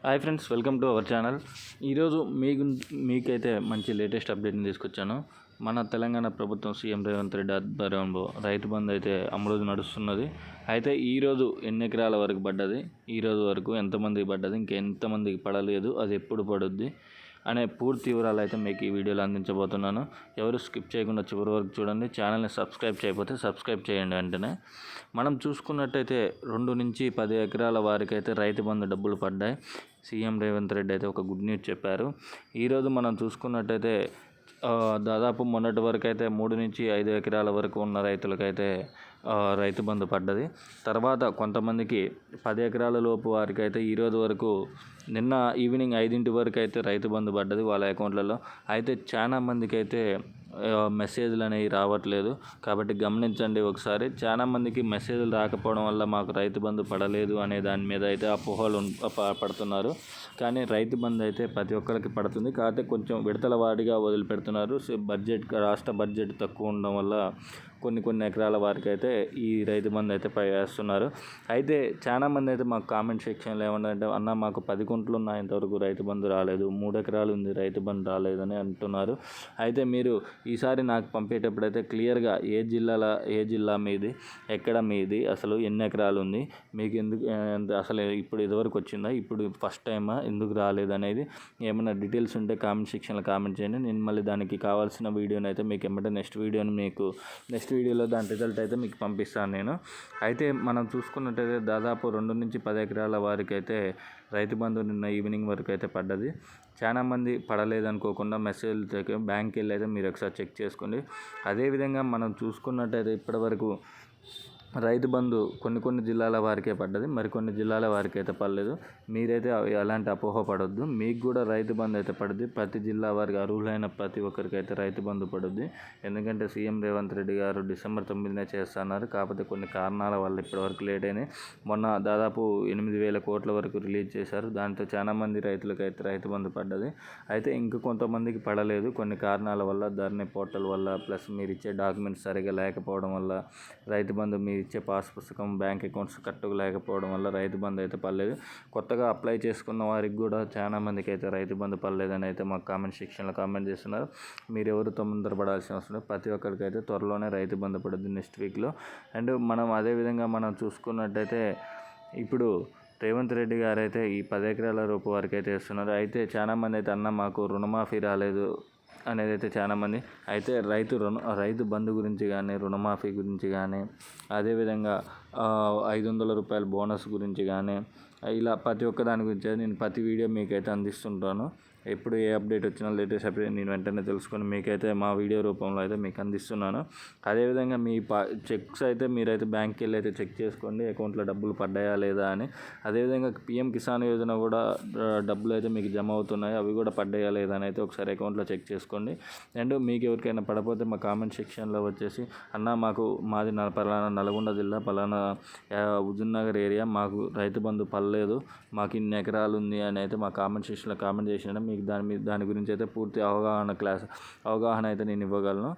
Hi friends, welcome to our channel. ఈరోజు మీకైతే మంచి లేటెస్ట్ అప్డేట్ని తీసుకొచ్చాను. మన తెలంగాణ ప్రభుత్వం సీఎం రేవంత్ రెడ్డి ఆధ్వర్యంలో రైతు బంధు అయితే అమలు నడుస్తున్నది. అయితే ఈరోజు ఎన్ని ఎకరాల వరకు పడ్డది, ఈరోజు వరకు ఎంతమందికి పడ్డది, ఇంకెంతమందికి పడలేదు, అది ఎప్పుడు పడుద్ది అనే పూర్తి వివరాలు అయితే మీకు ఈ వీడియోలో అందించబోతున్నాను. ఎవరు స్కిప్ చేయకుండా చివరి వరకు చూడండి. ఛానల్ని సబ్స్క్రైబ్ చేయకపోతే సబ్స్క్రైబ్ చేయండి. వెంటనే మనం చూసుకున్నట్టయితే 2 నుంచి 10 ఎకరాల వారికి అయితే రైతు బంధు డబ్బులు పడ్డాయి. సీఎం రేవంత్ రెడ్డి అయితే ఒక గుడ్ న్యూస్ చెప్పారు. ఈరోజు మనం చూసుకున్నట్టయితే దాదాపు మొన్నటి వరకు అయితే 3 నుంచి 5 ఎకరాల వరకు ఉన్న రైతులకైతే రైతు బంధు పడ్డది. తర్వాత కొంతమందికి 10 ఎకరాల లోపు వారికి అయితే ఈరోజు వరకు నిన్న ఈవినింగ్ 5 వరకు అయితే రైతు బంధు పడ్డది వాళ్ళ అకౌంట్లలో. అయితే చాలా మందికి అయితే మెసేజ్లు అనేవి రావట్లేదు, కాబట్టి గమనించండి ఒకసారి. చాలామందికి మెసేజ్లు రాకపోవడం వల్ల మాకు రైతు బంధు పడలేదు అనే దాని మీద అయితే అపోహలు పడుతున్నారు. కానీ రైతు బంధు అయితే ప్రతి ఒక్కరికి పడుతుంది. కాకపోతే కొంచెం విడతల వారీగా వదిలిపెడుతున్నారు. రాష్ట్ర బడ్జెట్ తక్కువ ఉండడం వల్ల కొన్ని ఎకరాల వారికి అయితే ఈ రైతు బంధు అయితే వేస్తున్నారు. అయితే చాలామంది అయితే మాకు కామెంట్ సెక్షన్లో ఏమన్నారంటే, అన్న మాకు 10 గుంటలు ఉన్నాయి, ఇంతవరకు రైతు బంధు రాలేదు, 3 ఎకరాలు ఉంది, రైతు బంధు రాలేదని అంటున్నారు. అయితే మీరు ఈసారి నాకు పంపేటప్పుడు అయితే క్లియర్గా ఏ జిల్లా మీది, ఎక్కడ మీది, అసలు ఎన్ని ఎకరాలు ఉంది, మీకు ఎందుకు అసలు ఇప్పుడు ఇదివరకు వచ్చిందా, ఇప్పుడు ఫస్ట్ టైమా, ఎందుకు రాలేదు అనేది ఏమైనా డీటెయిల్స్ ఉంటే కామెంట్ సెక్షన్లో కామెంట్ చేయండి. నేను మళ్ళీ దానికి కావాల్సిన వీడియోని అయితే మీకు ఏమంటే నెక్స్ట్ వీడియోలో దాని రిజల్ట్ అయితే మీకు పంపిస్తాను నేను. అయితే మనం చూసుకున్నట్టయితే దాదాపు 2 నుంచి 10 ఎకరాల వారికి అయితే రైతు బంధు నిన్న ఈవినింగ్ వరకు అయితే పడ్డది. చాలామంది పడలేదనుకోకుండా మెసేజ్లు బ్యాంక్కి వెళ్ళి అయితే మీరు ఒకసారి చెక్ చేసుకోండి. అదేవిధంగా మనం చూసుకున్నట్టయితే ఇప్పటివరకు రైతు బంధు కొన్ని జిల్లాల వారికే పడ్డది, మరికొన్ని జిల్లాల వారికి అయితే పడలేదు. మీరైతే ఎలాంటి అపోహ పడొద్దు. మీకు కూడా రైతు బంధు అయితే పడుద్ది. ప్రతి జిల్లా వారికి అర్హులైన ప్రతి ఒక్కరికి అయితే రైతు బంధు పడుద్ది. ఎందుకంటే సీఎం రేవంత్ రెడ్డి గారు డిసెంబర్ 9నే చేస్తున్నారు. కాకపోతే కొన్ని కారణాల వల్ల ఇప్పటివరకు లేట్ అయినాయి. మొన్న దాదాపు 8,000 కోట్ల వరకు రిలీజ్ చేశారు. దాంతో చాలామంది రైతులకు అయితే రైతు బంధు పడ్డది. అయితే ఇంక కొంతమందికి పడలేదు, కొన్ని కారణాల వల్ల, ధరణి పోర్టల్ వల్ల, ప్లస్ మీరు ఇచ్చే డాక్యుమెంట్స్ సరిగా లేకపోవడం వల్ల, రైతు బంధు మీరు ఇచ్చే పాస్ పుస్తకం, బ్యాంక్ అకౌంట్స్ కరెక్ట్గా లేకపోవడం వల్ల రైతు బంధు అయితే పడలేదు. కొత్తగా అప్లై చేసుకున్న వారికి కూడా చాలా మందికి అయితే రైతు బంధు పడలేదని అయితే మాకు కామెంట్ సెక్షన్లో కామెంట్ చేస్తున్నారు. మీరు ఎవరు తొందరపడాల్సిన అవసరం లేదు. ప్రతి ఒక్కరికి అయితే త్వరలోనే రైతు బంధు పడుద్ది నెక్స్ట్ వీక్లో. అండ్ అదేవిధంగా మనం చూసుకున్నట్టయితే ఇప్పుడు రేవంత్ రెడ్డి గారు అయితే ఈ 10 ఎకరాల రూపు వారికి అయితే ఇస్తున్నారు. అయితే చాలామంది అయితే అన్న మాకు రుణమాఫీ రాలేదు అనేది అయితే చాలామంది అయితే రైతు బంధు గురించి కానీ, రుణమాఫీ గురించి కానీ, అదేవిధంగా 500 రూపాయల బోనస్ గురించి కానీ, ఇలా ప్రతి ఒక్క దాని గురించి నేను ప్రతి వీడియో మీకైతే అందిస్తుంటాను. ఎప్పుడు ఏ అప్డేట్ వచ్చినా, లేటెస్ట్ అప్డేట్ నేను వెంటనే తెలుసుకొని మీకైతే మా వీడియో రూపంలో అయితే మీకు అందిస్తున్నాను. అదేవిధంగా మీ చెక్స్ అయితే మీరైతే బ్యాంక్కి వెళ్ళి అయితే చెక్ చేసుకోండి, అకౌంట్లో డబ్బులు పడ్డాయా లేదా అని. అదేవిధంగా పీఎం కిసాన్ యోజన కూడా డబ్బులు అయితే మీకు జమ అవుతున్నాయి, అవి కూడా పడ్డాయా లేదా అని అయితే ఒకసారి అకౌంట్లో చెక్ చేసుకోండి. అండ్ మీకు ఎవరికైనా పడకపోతే మా కామెంట్ సెక్షన్లో వచ్చేసి, అన్న మాది పలానా నల్గొండ జిల్లా, పలానా హుజూర్నగర్ ఏరియా, మాకు రైతు బంధు పడలేదు, మాకు ఇన్ని ఎకరాలు ఉంది అని అయితే మా కామెంట్ సెక్షన్లో కామెంట్ చేసిన మీకు దాని గురించి అయితే పూర్తి అవగాహన అయితే నేను ఇవ్వగలను.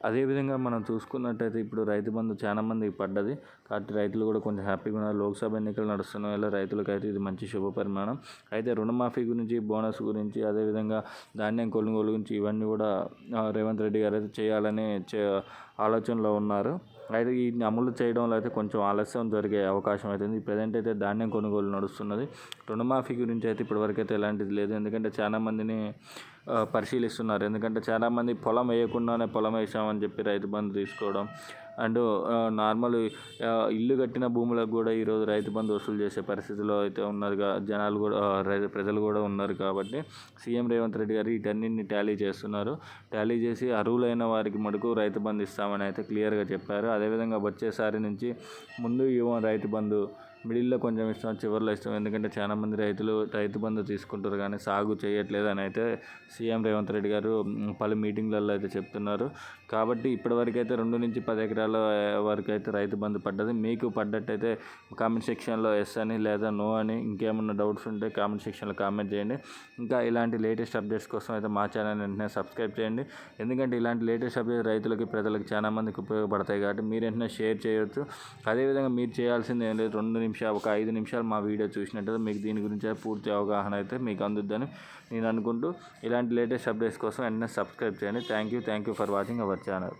అదేవిధంగా మనం చూసుకున్నట్టయితే ఇప్పుడు రైతు బంధు చాలా మందికి పడ్డది. కాబట్టి రైతులు కూడా కొంచెం హ్యాపీగా ఉన్నారు. లోక్సభ ఎన్నికలు నడుస్తున్న వల్ల రైతులకైతే ఇది మంచి శుభ పరిమాణం. అయితే రుణమాఫీ గురించి, బోనస్ గురించి, అదేవిధంగా ధాన్యం కొనుగోలు గురించి ఇవన్నీ కూడా రేవంత్ రెడ్డి గారు అయితే చేయాలని ఆలోచనలో ఉన్నారు. అయితే ఈ అమలు చేయడంలో అయితే కొంచెం ఆలస్యం జరిగే అవకాశం అవుతుంది. ప్రజెంట్ అయితే ధాన్యం కొనుగోలు నడుస్తున్నది. రుణమాఫీ గురించి అయితే ఇప్పటివరకు అయితే ఎలాంటిది లేదు. ఎందుకంటే చాలామందిని పరిశీలిస్తున్నారు. ఎందుకంటే చాలామంది పొలం వేయకుండానే పొలం వేసామని చెప్పి రైతు బంధు తీసుకోవడం, అండ్ నార్మల్ ఇల్లు కట్టిన భూములకు కూడా ఈరోజు రైతు బంధు వసూలు చేసే పరిస్థితిలో అయితే ఉన్నారు. జనాలు కూడా ప్రజలు కూడా ఉన్నారు. కాబట్టి సీఎం రేవంత్ రెడ్డి గారు వీటన్నిటిని టాలీ చేస్తున్నారు. టాలీ చేసి అర్హులైన వారికి మటుకు రైతు బంధు ఇస్తామని అయితే క్లియర్గా చెప్పారు. అదేవిధంగా వచ్చేసారి నుంచి ముందు రైతు బంధు, మిడిల్లో కొంచెం ఇస్తాం, చివరిలో ఇస్తాం. ఎందుకంటే చాలామంది రైతు బంధు తీసుకుంటారు కానీ సాగు చేయట్లేదు అని అయితే సీఎం రేవంత్ రెడ్డి గారు పలు మీటింగ్లలో అయితే చెప్తున్నారు. కాబట్టి ఇప్పటివరకు అయితే 2 నుంచి 10 ఎకరాల ఏరియాలో ఎవరికైతే రైతు బంధు పడ్డది, మీకు పడ్డట్టయితే కామెంట్ సెక్షన్లో ఎస్ అని లేదా నో అని, ఇంకేమన్నా డౌట్స్ ఉంటే కామెంట్ సెక్షన్లో కామెంట్ చేయండి. ఇంకా ఇలాంటి లేటెస్ట్ అప్డేట్స్ కోసం అయితే మా ఛానల్ వెంటనే సబ్స్క్రైబ్ చేయండి. ఎందుకంటే ఇలాంటి లేటెస్ట్ అప్డేట్స్ రైతులకి ప్రజలకు చాలా మందికి ఉపయోగపడతాయి కాబట్టి మీరు వెంటనే షేర్ చేయొచ్చు. అదేవిధంగా మీరు చేయాల్సింది ఏం లేదు, 2 నిమిషాలు ఒక 5 నిమిషాలు మా వీడియో చూసినట్టయితే మీకు దీని గురించి పూర్తి అవగాహన అయితే మీకు అందుద్దని నేను అనుకుంటూ ఇలాంటి లేటెస్ట్ అప్డేట్స్ కోసం వెంటనే సబ్స్క్రైబ్ చేయండి. Thank you for watching our channel.